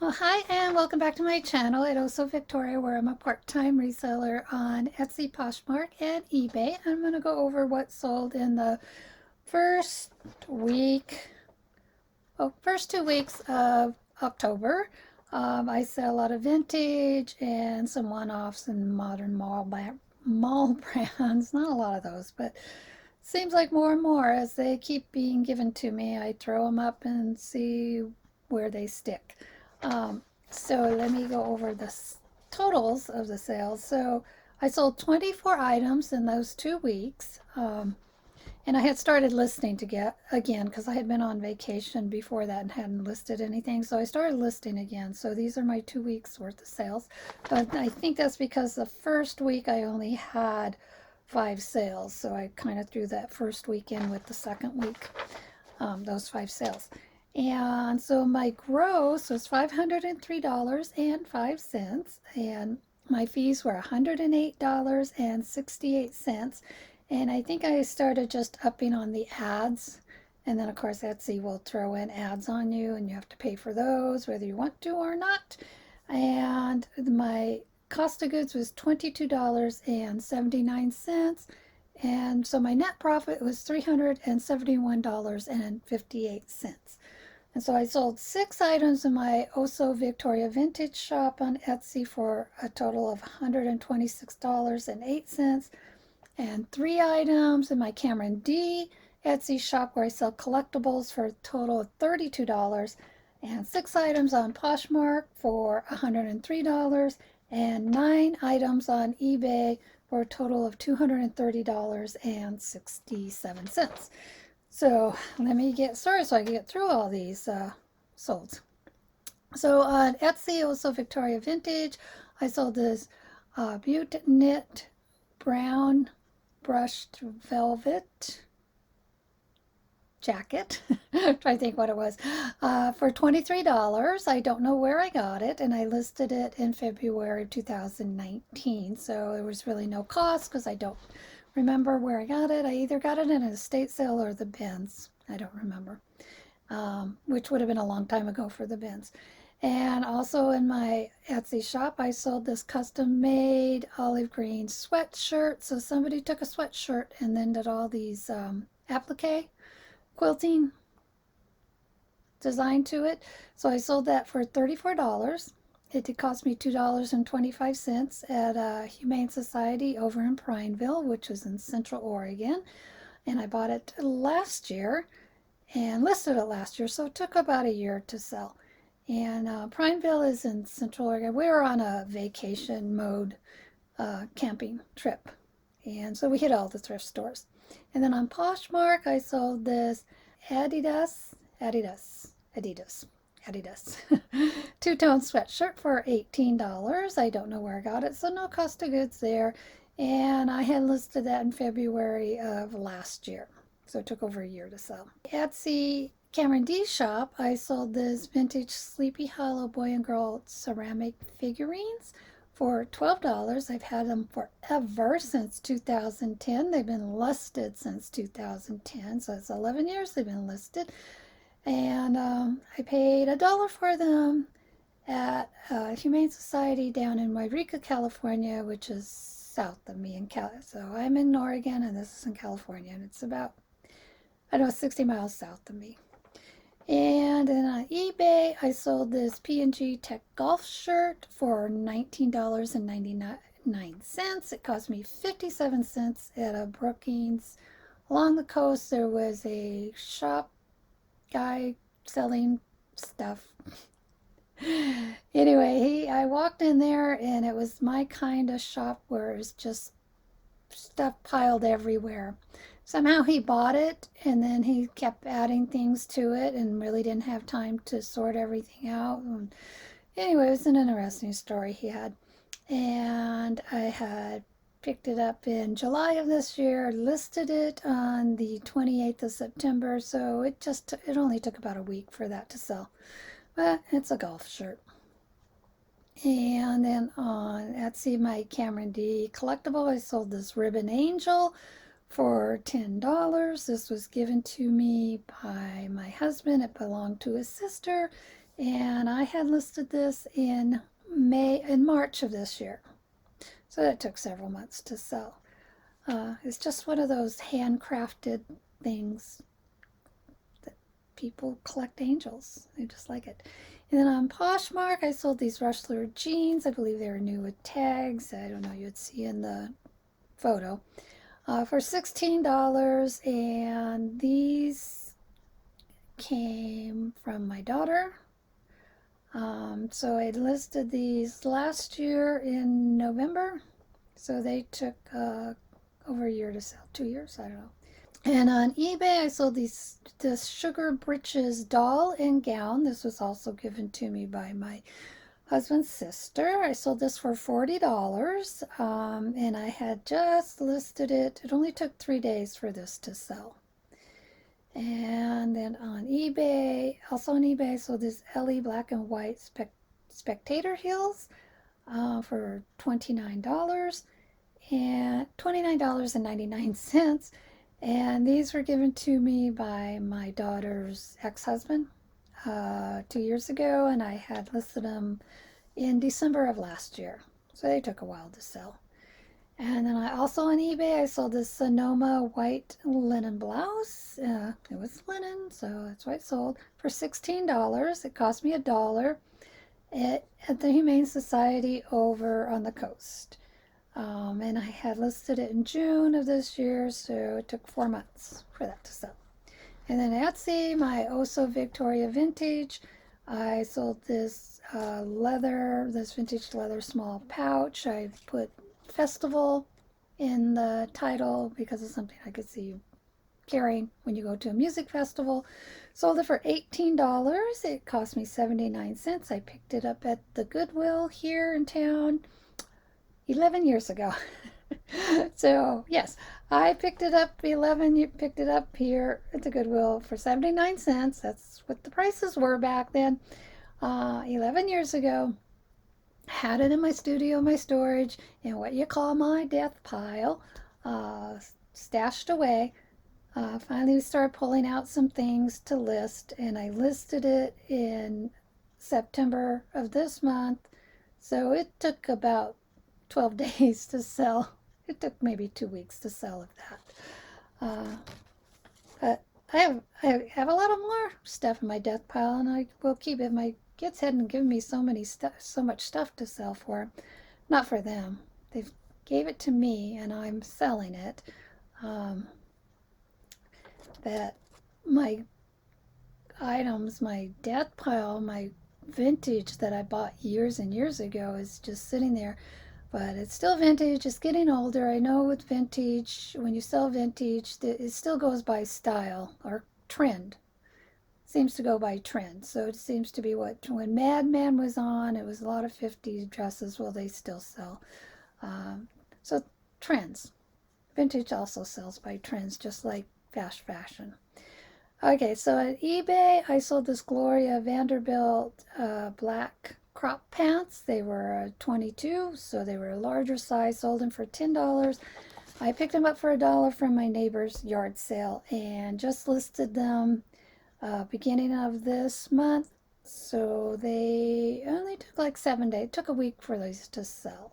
Well, hi and welcome back to my channel at Also Victoria, where I'm a part-time reseller on Etsy, Poshmark, and eBay. I'm going to go over what sold in the first week, first 2 weeks of October. I sell a lot of vintage and some one-offs and modern mall brands. Not a lot of those, but seems like more and more as they keep being given to me. I throw them up and see where they stick. Um, so let me go over the totals of the sales. So I sold 24 items in those 2 weeks. And I had started listing to get again because I had been on vacation before that and hadn't listed anything. So I started listing again. So these are my 2 weeks worth of sales. But I think that's because the first week I only had 5 sales. So I kind of threw that first week in with the second week, those 5 sales. And so my gross was $503.05, and my fees were $108.68. And I think I started just upping on the ads. And then, of course, Etsy will throw in ads on you, and you have to pay for those, whether you want to or not. And my cost of goods was $22.79. And so my net profit was $371.58. And so I sold 6 items in my Oso Victoria Vintage shop on Etsy for a total of $126.08, and 3 items in my Cameron D Etsy shop where I sell collectibles for a total of $32, and 6 items on Poshmark for $103, and 9 items on eBay for a total of $230.67. So let me get started so I can get through all these solds. So on Etsy, also Victoria Vintage, I sold this Butte Knit Brown Brushed Velvet jacket. Trying to think what it was, for $23. I don't know where I got it, and I listed it in February of 2019. So there was really no cost because I don't remember where I got it. I either got it in an estate sale or the bins. I don't remember, which would have been a long time ago for the bins. And also in my Etsy shop, I sold this custom made olive green sweatshirt. So somebody took a sweatshirt and then did all these applique quilting design to it. So I sold that for $34. It did cost me $2.25 at Humane Society over in Prineville, which was in Central Oregon. And I bought it last year and listed it last year, so it took about a year to sell. And Prineville is in Central Oregon. We were on a vacation mode camping trip, and so we hit all the thrift stores. And then on Poshmark, I sold this Adidas, Adidas, Adidas, Adidas two-tone sweatshirt for $18. I don't know where I got it, so no cost of goods there. And I had listed that in February of last year, so it took over a year to sell. Etsy Cameron D shop, I sold this vintage Sleepy Hollow boy and girl ceramic figurines for $12. I've had them forever, since 2010. They've been listed since 2010, so it's 11 years they've been listed. And I paid $1 for them at Humane Society down in Yreka, California, which is south of me in Cali. So I'm in Oregon and this is in California, and it's about, I don't know, 60 miles south of me. And then on eBay, I sold this P&G Tech golf shirt for $19.99. It cost me 57 cents at a Brookings. Along the coast, there was a shop guy selling stuff. Anyway, I walked in there and it was my kind of shop where it's just stuff piled everywhere. Somehow he bought it and then he kept adding things to it and really didn't have time to sort everything out. And anyway, it was an interesting story he had. And I had picked it up in July of this year, listed it on the 28th of September, so it only took about a week for that to sell. But it's a golf shirt. And then on Etsy, my Cameron D collectible, I sold this Ribbon Angel for $10. This was given to me by my husband. It belonged to his sister, And I had listed this in March of this year. So that took several months to sell. It's just one of those handcrafted things that people collect angels. They just like it. And then on Poshmark, I sold these Rushler jeans. I believe they were new with tags. I don't know, you'd see in the photo. For $16. And these came from my daughter. So I listed these last year in November. So they took over a year to sell, 2 years, I don't know. And on eBay, I sold this Sugar Britches doll and gown. This was also given to me by my husband's sister. I sold this for $40, and I had just listed it. It only took 3 days for this to sell. And then on eBay, I sold this Ellie black and white spectator heels for $29 and $29.99. And these were given to me by my daughter's ex-husband 2 years ago, and I had listed them in December of last year. So they took a while to sell. And then I also on eBay, I sold this Sonoma white linen blouse. It was linen, so that's why it sold for $16. It cost me $1 at the Humane Society over on the coast. And I had listed it in June of this year, so it took 4 months for that to sell. And then Etsy, my Oso Victoria Vintage, I sold this this vintage leather small pouch. I put festival in the title because it's something I could see you carrying when you go to a music festival. Sold it for $18. It cost me 79 cents. I picked it up at the Goodwill here in town 11 years ago. So yes, I picked it up you picked it up here at the Goodwill for 79 cents. That's what the prices were back then. 11 years ago. Had it in my studio, my storage, in what you call my death pile, stashed away. Finally, we started pulling out some things to list, and I listed it in September of this month. So it took about 12 days to sell. It took maybe 2 weeks to sell of that. But I have a lot of more stuff in my death pile, and I will keep it. My kids hadn't given me so much stuff to sell for. Not for them. They gave it to me, and I'm selling it. That my items, my death pile, my vintage that I bought years and years ago is just sitting there. But it's still vintage. It's getting older. I know with vintage, when you sell vintage, it still goes by style or trend. It seems to go by trend. So it seems to be when Mad Men was on, it was a lot of 50s dresses. Well, they still sell. So trends. Vintage also sells by trends, just like fast fashion. Okay, so at eBay, I sold this Gloria Vanderbilt black crop pants. They were 22, so they were a larger size. Sold them for $10. I picked them up for $1 from my neighbor's yard sale and just listed them beginning of this month. So they only took like 7 days. It took a week for these to sell.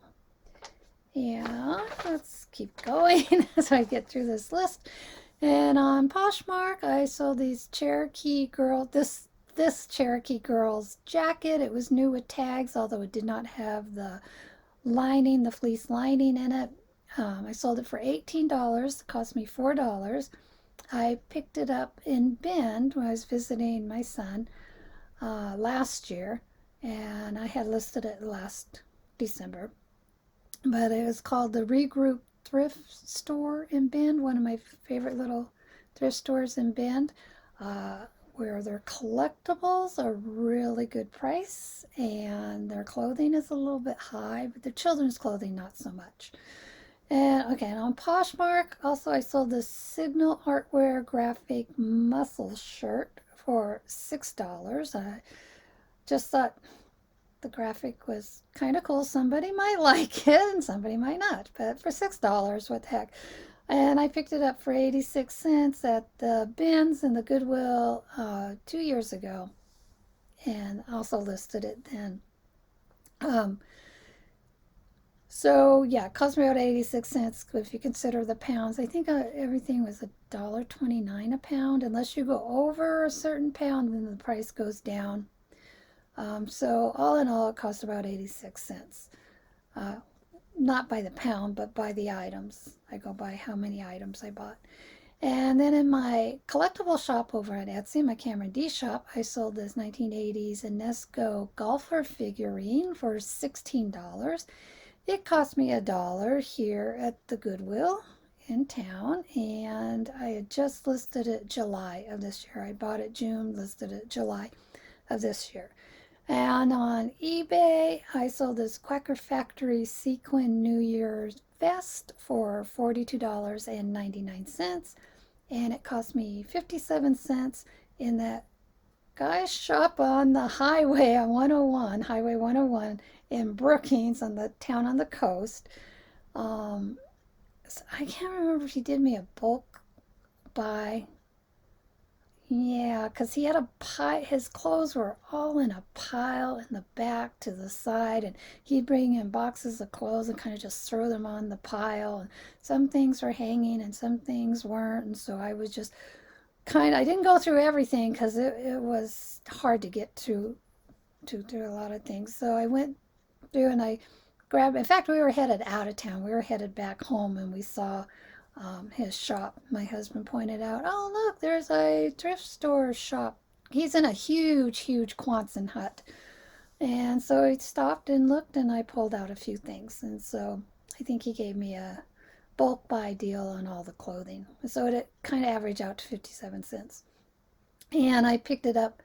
Yeah, let's keep going as I get through this list. And on Poshmark, I sold these Cherokee girl, this Cherokee girl's jacket. It was new with tags, although it did not have the lining, the fleece lining in it. I sold it for $18. It cost me $4. I picked it up in Bend when I was visiting my son last year, and I had listed it last December. But it was called the Regroup Thrift Store in Bend, one of my favorite little thrift stores in Bend, where their collectibles are really good price and their clothing is a little bit high, but the children's clothing not so much. And okay, and on Poshmark, also I sold this Signal Artwear graphic muscle shirt for $6. I just thought the graphic was kind of cool. Somebody might like it and somebody might not, but for $6, what the heck. And I picked it up for 86 cents at the bins and the Goodwill 2 years ago. and also listed it then. Um, so yeah, it cost me about 86 cents if you consider the pounds. I think everything was $1.29 a pound. Unless you go over a certain pound, then the price goes down. So all in all, it cost about 86 cents. Uh, Not by the pound, but by the items. I go by how many items I bought. And then in my collectible shop over at Etsy, my Cameron D shop, I sold this 1980s Inesco golfer figurine for $16. It cost me $1 here at the Goodwill in town, and I had just listed it July of this year. I bought it June, listed it July of this year. And on eBay, I sold this Quacker Factory Sequin New Year's vest for $42.99, and it cost me 57 cents in that guy's shop on the highway on 101, Highway 101 in Brookings, on the town on the coast. Um, so I can't remember if he did me a bulk buy. Yeah, because he had a pile, his clothes were all in a pile in the back to the side, and he'd bring in boxes of clothes and kind of just throw them on the pile. And some things were hanging and some things weren't, and so I was just I didn't go through everything because it was hard to get to do a lot of things. So I went through and I grabbed, in fact, we were headed out of town. We were headed back home and we saw his shop. My husband pointed out, oh, look, there's a thrift store shop. He's in a huge, huge Quonset hut. And so I stopped and looked and I pulled out a few things. And so I think he gave me a bulk buy deal on all the clothing. So it kind of averaged out to 57 cents. And I picked it up.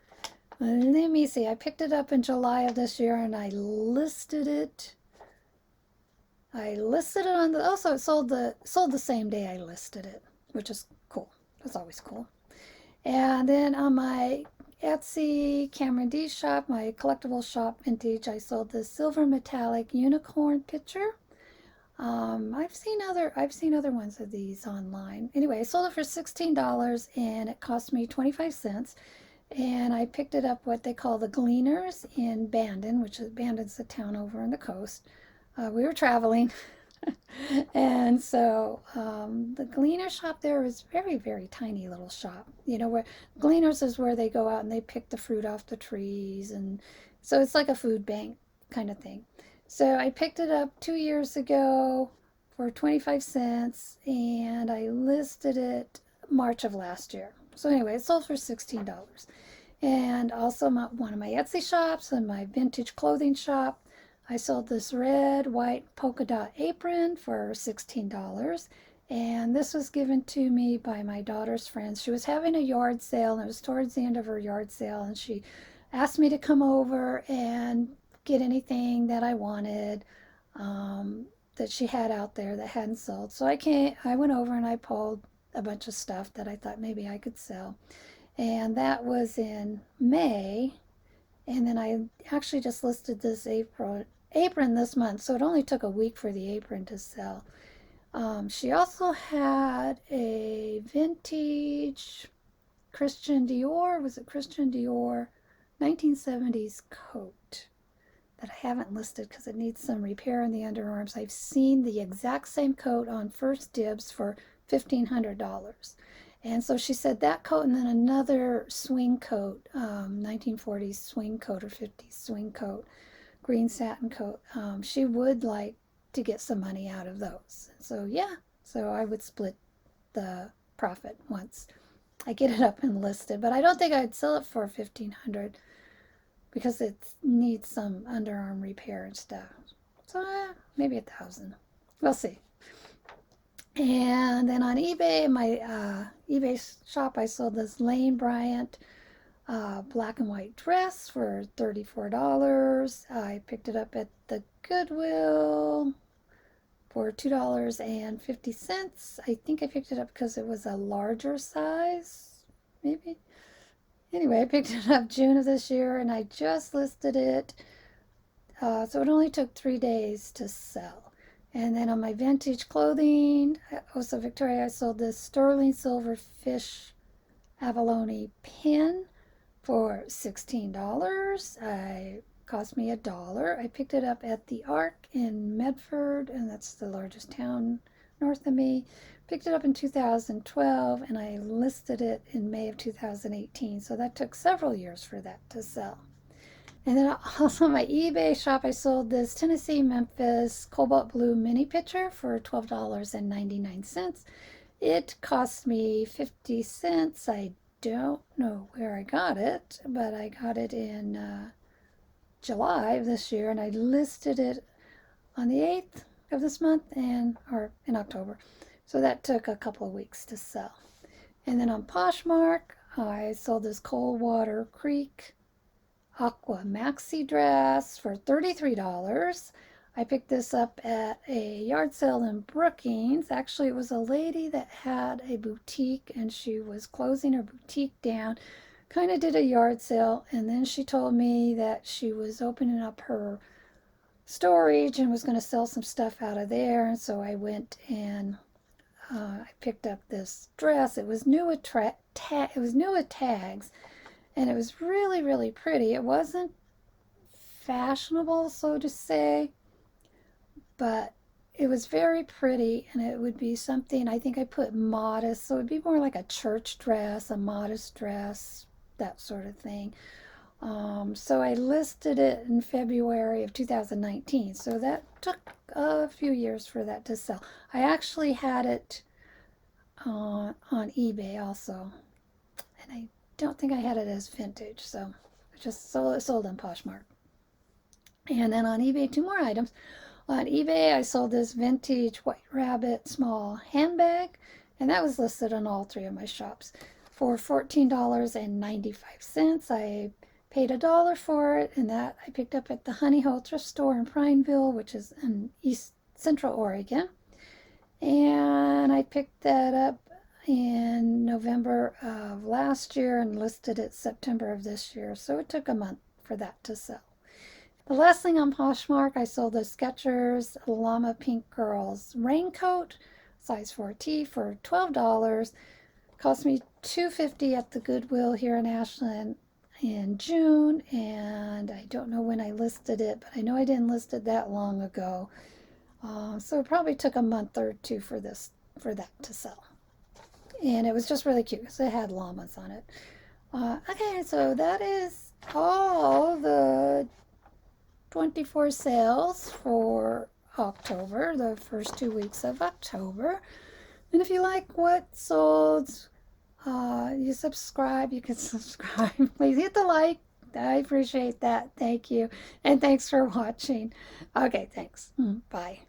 Let me see. I picked it up in July of this year and I listed it. On the, also it sold the same day I listed it, which is cool. That's always cool. And then on my Etsy Cameron D shop, my collectible shop vintage, I sold this silver metallic unicorn picture. I've seen other ones of these online. Anyway, I sold it for $16 and it cost me 25 cents. And I picked it up what they call the Gleaners in Bandon, which is Bandon's a town over on the coast. We were traveling, and so the Gleaner shop there is very, very tiny little shop. You know, where Gleaners is where they go out and they pick the fruit off the trees, and so it's like a food bank kind of thing. So I picked it up 2 years ago for 25 cents, and I listed it March of last year. So anyway, it sold for $16. And also one of my Etsy shops and my vintage clothing shop, I sold this red, white polka dot apron for $16. And this was given to me by my daughter's friends. She was having a yard sale, and it was towards the end of her yard sale, and she asked me to come over and get anything that I wanted, that she had out there that hadn't sold. So I went over and I pulled a bunch of stuff that I thought maybe I could sell. And that was in May. And then I actually just listed this apron this month, so it only took a week for the apron to sell. She also had a vintage Christian Dior, was it Christian Dior 1970s coat that I haven't listed because it needs some repair in the underarms. I've seen the exact same coat on First Dibs for $1,500. And so she said that coat and then another swing coat, 1940s swing coat or 50s swing coat, green satin coat. She would like to get some money out of those. So yeah, so I would split the profit once I get it up and listed. But I don't think I'd sell it for 1,500 because it needs some underarm repair and stuff. So maybe 1,000. We'll see. And then on eBay, my eBay shop, I sold this Lane Bryant black and white dress for $34. I picked it up at the Goodwill for $2.50. I think I picked it up because it was a larger size, maybe. Anyway, I picked it up June of this year and I just listed it. So it only took 3 days to sell. And then on my vintage clothing, also Victoria, I sold this sterling silver fish abalone pin for $16. I cost me $1. I picked it up at the Ark in Medford, and that's the largest town north of me. Picked it up in 2012, and I listed it in May of 2018. So that took several years for that to sell. And then also my eBay shop, I sold this Tennessee Memphis Cobalt Blue mini pitcher for $12.99. It cost me 50 cents. I don't know where I got it, but I got it in July of this year, and I listed it on the 8th of this month or in October. So that took a couple of weeks to sell. And then on Poshmark, I sold this Coldwater Creek Aqua Maxi dress for $33. I picked this up at a yard sale in Brookings. Actually, it was a lady that had a boutique and she was closing her boutique down. Kind of did a yard sale, and then she told me that she was opening up her storage and was going to sell some stuff out of there. And so I went and I picked up this dress. It was new with tags, and it was really, really pretty. It wasn't fashionable, so to say, but it was very pretty, and it would be something, I think I put modest, so it would be more like a church dress, a modest dress, that sort of thing. So I listed it in February of 2019, so that took a few years for that to sell. I actually had it on eBay also, and I don't think I had it as vintage, so I just sold on Poshmark. And then on eBay, two more items. On eBay, I sold this vintage White Rabbit small handbag, and that was listed on all three of my shops for $14.95. I paid $1 for it, and that I picked up at the Honey Hole thrift store in Prineville, which is in East Central Oregon. And I picked that up in November of last year and listed it September of this year, so it took a month for that to sell. The last thing on Poshmark, I sold the Skechers Llama Pink Girls Raincoat, size 4T, for $12. Cost me $2.50 at the Goodwill here in Ashland in June, and I don't know when I listed it, but I know I didn't list it that long ago. So it probably took a month or two for that to sell. And it was just really cute because it had llamas on it. Okay, so that is all the 24 sales for October, the first 2 weeks of October. And if you like what sold, you subscribe, you can subscribe. Please hit the like. I appreciate that. Thank you. And thanks for watching. Okay, thanks. Bye.